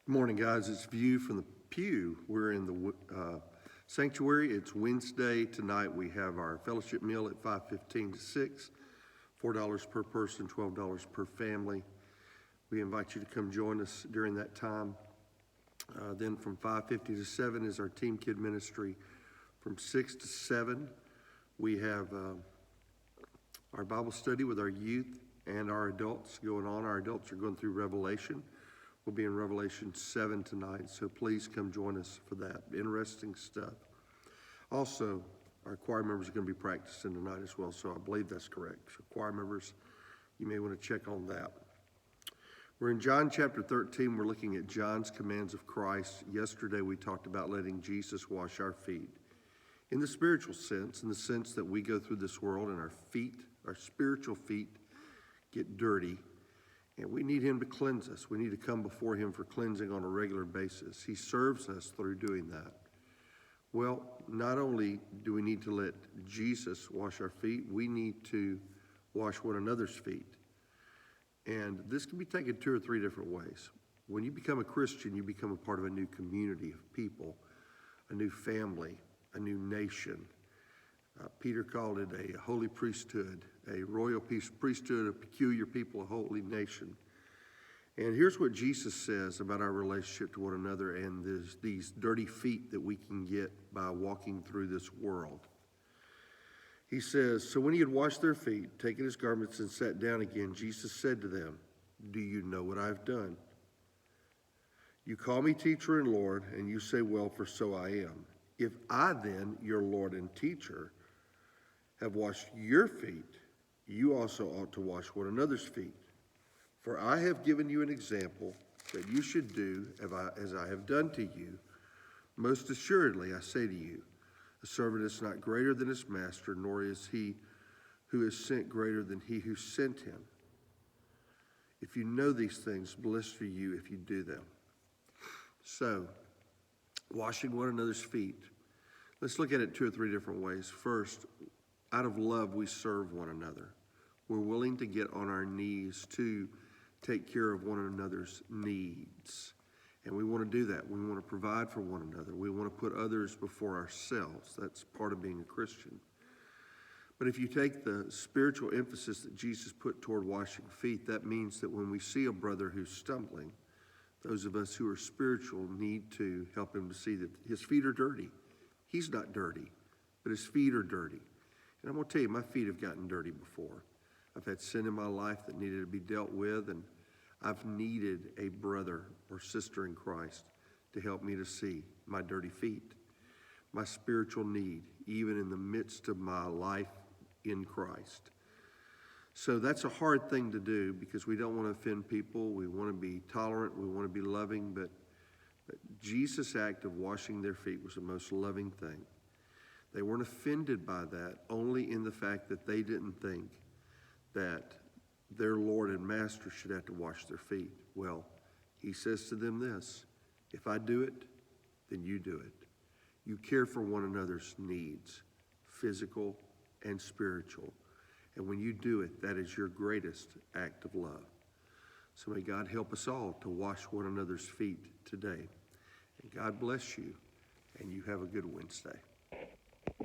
Good morning, guys. It's View from the Pew. We're in the sanctuary. It's Wednesday. Tonight we have our fellowship meal at 5:15 to 6, $4 per person, $12 per family. We invite you to come join us during that time. Then from 5:50 to 7 is our Team Kid Ministry. From 6 to 7, we have our Bible study with our youth and our adults going on. Our adults are going through Revelation. We'll be in Revelation 7 tonight, so please come join us for that. Interesting stuff. Also, our choir members are going to be practicing tonight as well, so I believe that's correct. So choir members, you may want to check on that. We're in John chapter 13. We're looking at John's commands of Christ. Yesterday we talked about letting Jesus wash our feet. In the spiritual sense, in the sense that we go through this world and our feet, our spiritual feet, get dirty. And we need him to cleanse us. We need to come before him for cleansing on a regular basis. He serves us through doing that. Well, not only do we need to let Jesus wash our feet, we need to wash one another's feet. And this can be taken two or three different ways. When you become a Christian, you become a part of a new community of people, a new family, a new nation. Peter called it a holy priesthood, a royal priesthood, a peculiar people, a holy nation. And here's what Jesus says about our relationship to one another and these dirty feet that we can get by walking through this world. He says, so when he had washed their feet, taken his garments and sat down again, Jesus said to them, do you know what I've done? You call me teacher and Lord, and you say, well, for so I am. If I then, your Lord and teacher, have washed your feet, you also ought to wash one another's feet. For I have given you an example that you should do as I have done to you. Most assuredly, I say to you, a servant is not greater than his master, nor is he who is sent greater than he who sent him. If you know these things, blessed are you if you do them. So, washing one another's feet. Let's look at it two or three different ways. First, out of love, we serve one another. We're willing to get on our knees to take care of one another's needs. And we want to do that. We want to provide for one another. We want to put others before ourselves. That's part of being a Christian. But if you take the spiritual emphasis that Jesus put toward washing feet, that means that when we see a brother who's stumbling, those of us who are spiritual need to help him to see that his feet are dirty. He's not dirty, but his feet are dirty. And I'm going to tell you, my feet have gotten dirty before. I've had sin in my life that needed to be dealt with, and I've needed a brother or sister in Christ to help me to see my dirty feet, my spiritual need, even in the midst of my life in Christ. So that's a hard thing to do because we don't want to offend people. We want to be tolerant. We want to be loving. But Jesus' act of washing their feet was the most loving thing. They weren't offended by that, only in the fact that they didn't think that their Lord and Master should have to wash their feet. Well, he says to them this, if I do it, then you do it. You care for one another's needs, physical and spiritual. And when you do it, that is your greatest act of love. So may God help us all to wash one another's feet today. And God bless you, and you have a good Wednesday.